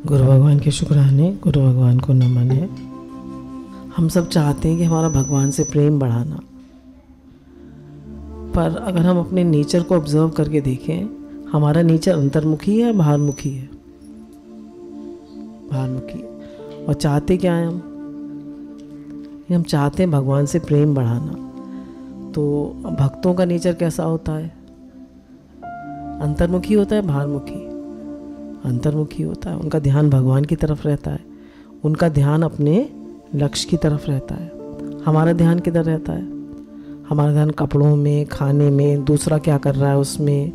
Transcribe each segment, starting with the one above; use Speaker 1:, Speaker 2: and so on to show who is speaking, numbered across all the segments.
Speaker 1: गुरु भगवान के शुक्राने, गुरु भगवान को नमन है। हम सब चाहते हैं कि हमारा भगवान से प्रेम बढ़ाना, पर अगर हम अपने नेचर को ऑब्जर्व करके देखें, हमारा नेचर अंतर्मुखी है, बाहरमुखी है। बाहरमुखी है। और चाहते क्या है हम चाहते हैं भगवान से प्रेम बढ़ाना। तो भक्तों का नेचर कैसा होता है? अंतर्मुखी होता है, बाहरमुखी? अंतर्मुखी होता है। उनका ध्यान भगवान की तरफ रहता है, उनका ध्यान अपने लक्ष्य की तरफ रहता है। हमारा ध्यान किधर रहता है? हमारा ध्यान कपड़ों में, खाने में, दूसरा क्या कर रहा है उसमें,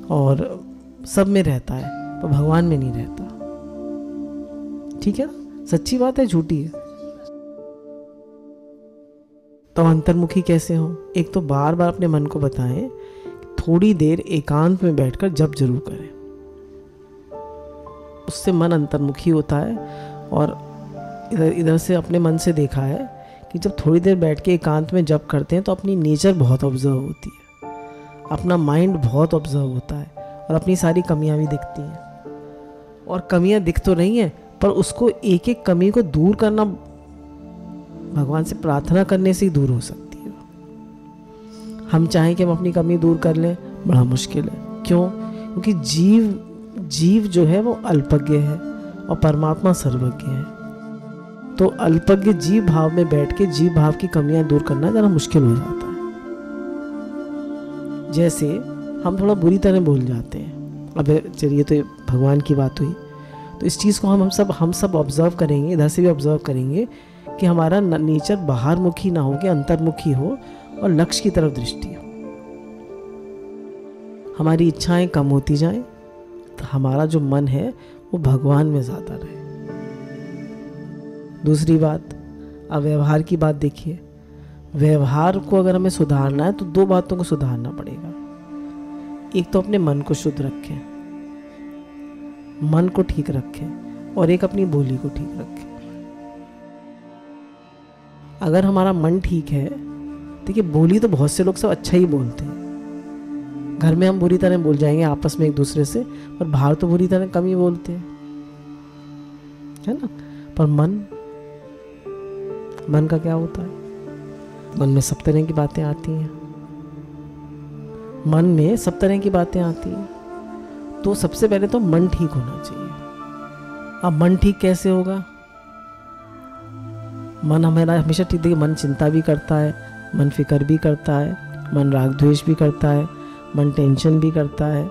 Speaker 1: और सब में रहता है, पर भगवान में नहीं रहता। ठीक है ना? सच्ची बात है, झूठी है? तो अंतर्मुखी कैसे हो? एक तो बार बार अपने मन को बताएं, थोड़ी देर एकांत में बैठकर जप जरूर करें। उससे मन अंतर्मुखी होता है। और इधर से अपने मन से देखा है कि जब थोड़ी देर बैठ के एकांत में जप करते हैं तो अपनी नेचर बहुत ऑब्जर्व होती है, अपना माइंड बहुत ऑब्जर्व होता है, और अपनी सारी कमियां भी दिखती हैं। और कमियां दिख तो रही हैं, पर उसको एक एक कमी को दूर करना भगवान से प्रार्थना करने से ही दूर हो सकती है। हम चाहें कि हम अपनी कमी दूर कर लें, बड़ा मुश्किल है। क्यों? क्योंकि जीव जो है वो अल्पज्ञ है और परमात्मा सर्वज्ञ है। तो अल्पज्ञ जीव भाव में बैठ के जीव भाव की कमियां दूर करना जरा मुश्किल हो जाता है। जैसे हम थोड़ा बुरी तरह बोल जाते हैं। अब चलिए, तो भगवान की बात हुई, तो इस चीज़ को हम सब ऑब्जर्व करेंगे, इधर से भी ऑब्जर्व करेंगे कि हमारा नेचर बाहरमुखी ना हो, कि अंतर्मुखी हो और लक्ष्य की तरफ दृष्टि हो। हमारी इच्छाएं कम होती जाएं, तो हमारा जो मन है वो भगवान में ज़्यादा रहे। दूसरी बात, अब व्यवहार की बात देखिए। व्यवहार को अगर हमें सुधारना है तो दो बातों को सुधारना पड़ेगा। एक तो अपने मन को शुद्ध रखें, मन को ठीक रखें, और एक अपनी बोली को ठीक रखें। अगर हमारा मन ठीक है, देखिए बोली तो बहुत से लोग सब अच्छा ही बोलते हैं। घर में हम बुरी तरह बोल जाएंगे आपस में एक दूसरे से, और बाहर तो बुरी तरह कम ही बोलते हैं, है ना? पर मन का क्या होता है? मन में सब तरह की बातें आती हैं। मन में सब तरह की बातें आती हैं। तो सबसे पहले तो मन ठीक होना चाहिए। अब मन ठीक कैसे होगा? मन हमारा हमेशा ठीक, देखिए मन चिंता भी करता है, मन फिक्र भी करता है, मन राग द्वेष भी करता है, मन टेंशन भी करता है,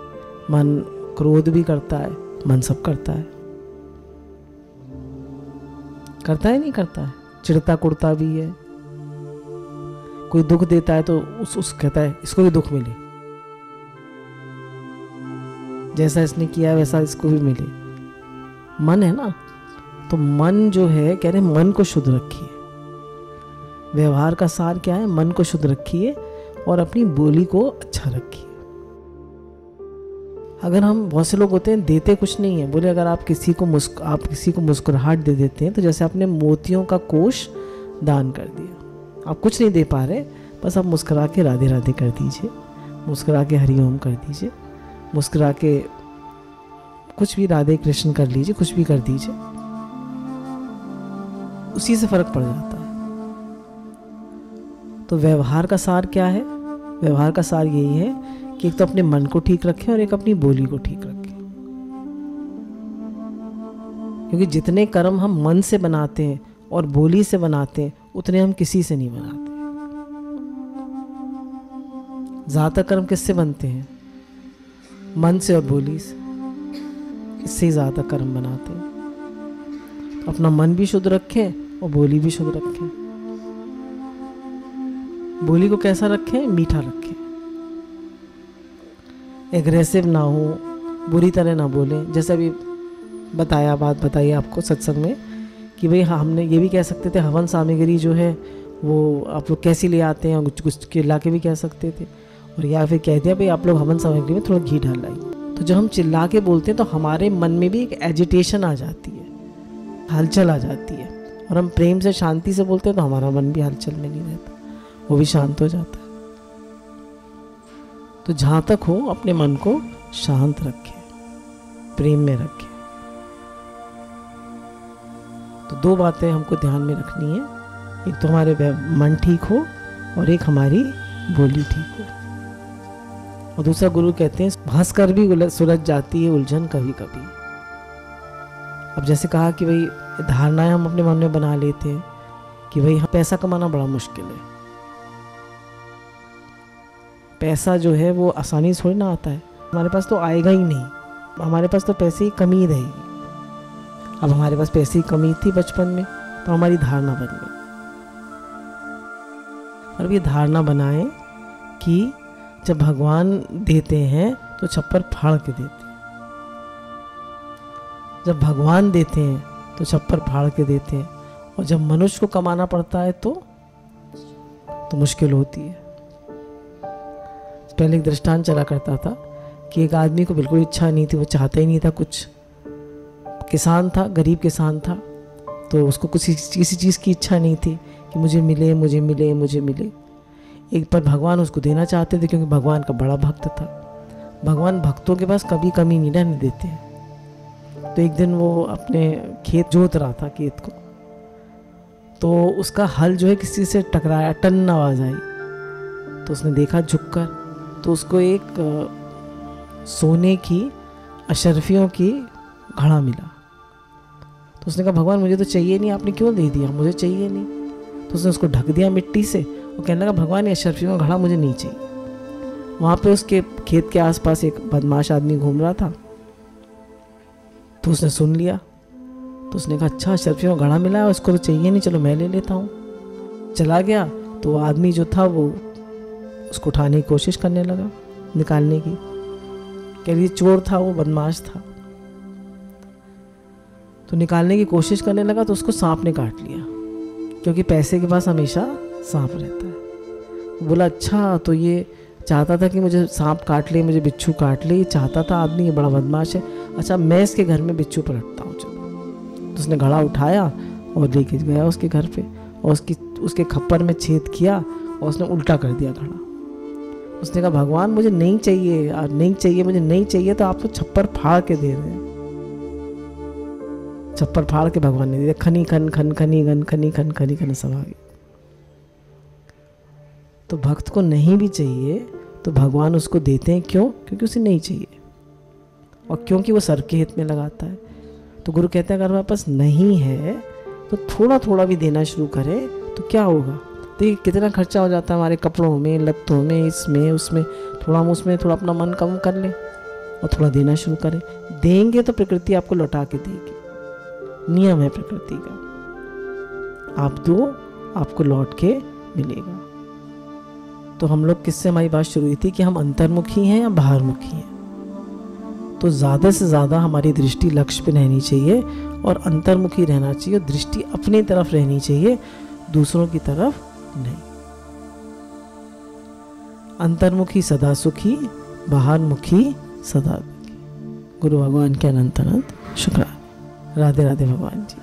Speaker 1: मन क्रोध भी करता है, मन सब करता है। करता है नहीं करता है? चिढ़ता कुड़ता भी है। कोई दुख देता है तो उस कहता है इसको भी दुख मिले, जैसा इसने किया है वैसा इसको भी मिले। मन है ना? तो मन जो है, कह रहे मन को शुद्ध रखिए। व्यवहार का सार क्या है? मन को शुद्ध रखिए और अपनी बोली को अच्छा रखिए। अगर हम, बहुत से लोग होते हैं देते कुछ नहीं है, बोले अगर आप किसी को मुस्कुराहट दे देते हैं तो जैसे आपने मोतियों का कोष दान कर दिया। आप कुछ नहीं दे पा रहे, बस आप मुस्कुरा के राधे राधे कर दीजिए, मुस्कुरा के हरिओम कर दीजिए, मुस्कुरा के कुछ भी राधे कृष्ण कर लीजिए, कुछ भी कर दीजिए, उसी से फर्क पड़ जाता है। तो व्यवहार का सार क्या है? व्यवहार का सार यही है कि एक तो अपने मन को ठीक रखें और एक अपनी बोली को ठीक रखें। क्योंकि जितने कर्म हम मन से बनाते हैं और बोली से बनाते हैं, उतने हम किसी से नहीं बनाते। ज्यादातर कर्म किससे बनते हैं? मन से और बोली से। इससे ही ज्यादा कर्म बनाते हैं। तो अपना मन भी शुद्ध रखें और बोली भी शुद्ध रखें। बोली को कैसा रखें? मीठा रखें, एग्रेसिव ना हो, बुरी तरह ना बोलें। जैसे अभी बात बताइए आपको सत्संग में कि भाई हाँ, हमने ये भी कह सकते थे हवन सामग्री जो है वो आप लोग कैसी ले आते हैं, कुछ चिल्ला के भी कह सकते थे, और या फिर कह दिया भाई आप लोग हवन सामग्री में थोड़ा घी डाल लाइए। तो जब हम चिल्ला के बोलते हैं तो हमारे मन में भी एक एजिटेशन आ जाती है, हलचल आ जाती है। और हम प्रेम से शांति से बोलते हैं तो हमारा मन भी हलचल में नहीं रहता, वो भी शांत हो जाता है। तो जहाँ तक हो अपने मन को शांत रखें, प्रेम में रखें। तो दो बातें हमको ध्यान में रखनी है, एक तो हमारे मन ठीक हो और एक हमारी बोली ठीक हो। और दूसरा गुरु कहते हैं हंस कर भी सुलझ जाती है उलझन कभी कभी। अब जैसे कहा कि भाई धारणाएं हम अपने मन में बना लेते हैं कि भाई पैसा कमाना बड़ा मुश्किल है। पैसा जो है वो आसानी से थोड़ी ना आता है, हमारे पास तो आएगा ही नहीं, हमारे पास तो पैसे की कमी ही रहेगी। अब हमारे पास पैसे की कमी थी बचपन में तो हमारी धारणा बन गई। और ये धारणा बनाएं कि जब भगवान देते हैं तो छप्पर फाड़ के देते हैं, जब भगवान देते हैं तो छप्पर फाड़ के देते हैं, और जब मनुष्य को कमाना पड़ता है तो मुश्किल होती है। पहले एक दृष्टांत चला करता था कि एक आदमी को बिल्कुल इच्छा नहीं थी, वो चाहता ही नहीं था कुछ, किसान था, गरीब किसान था, तो उसको किसी चीज़ की इच्छा नहीं थी कि मुझे मिले मुझे मिले मुझे मिले। एक पर भगवान उसको देना चाहते थे क्योंकि भगवान का बड़ा भक्त था। भगवान भक्तों के पास कभी कमी नहीं रहने देते हैं। तो एक दिन वो अपने खेत जोत रहा था, खेत को, तो उसका हल जो है किसी से टकराया, टन आवाज़ आई, तो उसने देखा झुककर, तो उसको एक सोने की अशर्फियों की घड़ा मिला। तो उसने कहा भगवान मुझे तो चाहिए नहीं, आपने क्यों दे दिया, मुझे चाहिए नहीं। तो उसने उसको ढक दिया मिट्टी से और कहने लगा भगवान ये अशर्फियों का घड़ा मुझे नहीं चाहिए। वहाँ पे उसके खेत के आसपास एक बदमाश आदमी घूम रहा था, तो उसने सुन लिया, तो उसने कहा अच्छा अशर्फियों का घड़ा मिला है, उसको तो चाहिए नहीं, चलो मैं ले लेता हूँ। चला गया तो वो आदमी जो था वो उसको उठाने की कोशिश करने लगा, निकालने की, कह लिए चोर था, वो बदमाश था। तो निकालने की कोशिश करने लगा तो उसको सांप ने काट लिया, क्योंकि पैसे के पास हमेशा सांप रहता है। बोला अच्छा तो ये चाहता था कि मुझे सांप काट ले, मुझे बिच्छू काट ले, ये चाहता था आदमी, ये बड़ा बदमाश है, अच्छा मैं इसके घर में बिच्छू पलटता हूँ, चलो। तो उसने घड़ा उठाया और लेके गया उसके घर पे, और उसके खप्पर में छेद किया और उसने उल्टा कर दिया घड़ा। उसने कहा भगवान मुझे नहीं चाहिए, और नहीं चाहिए, मुझे नहीं चाहिए, तो आप तो छप्पर फाड़ के दे रहे हैं। छप्पर फाड़ के भगवान ने दिया, खनी खन खन खनी गन खनी खन खनी खन सब आ गई। तो भक्त को नहीं भी चाहिए तो भगवान उसको देते हैं, क्यों? क्योंकि उसे नहीं चाहिए, और क्योंकि वो सर के हित में लगाता है। तो गुरु कहते हैं अगर हमारे पास नहीं है तो थोड़ा थोड़ा भी देना शुरू करें तो क्या होगा। तो ये कितना खर्चा हो जाता है हमारे कपड़ों में, लत्तों में, इसमें उसमें, थोड़ा हम उसमें थोड़ा अपना मन कम कर लें और थोड़ा देना शुरू करें। देंगे तो प्रकृति आपको लौटा के देगी, नियम है प्रकृति का, आप दो आपको लौट के मिलेगा। तो हम लोग किससे हमारी बात शुरू हुई थी कि हम अंतर्मुखी हैं या बाहरमुखी हैं। तो ज़्यादा से ज़्यादा हमारी दृष्टि लक्ष्य पे रहनी चाहिए और अंतर्मुखी रहना चाहिए, दृष्टि अपनी तरफ रहनी चाहिए, दूसरों की तरफ नहीं। अंतर्मुखी सदा सुखी, बाहरमुखी सदा दुखी। गुरु भगवान के अनंत अनंत शुक्राना। राधे राधे भगवान जी।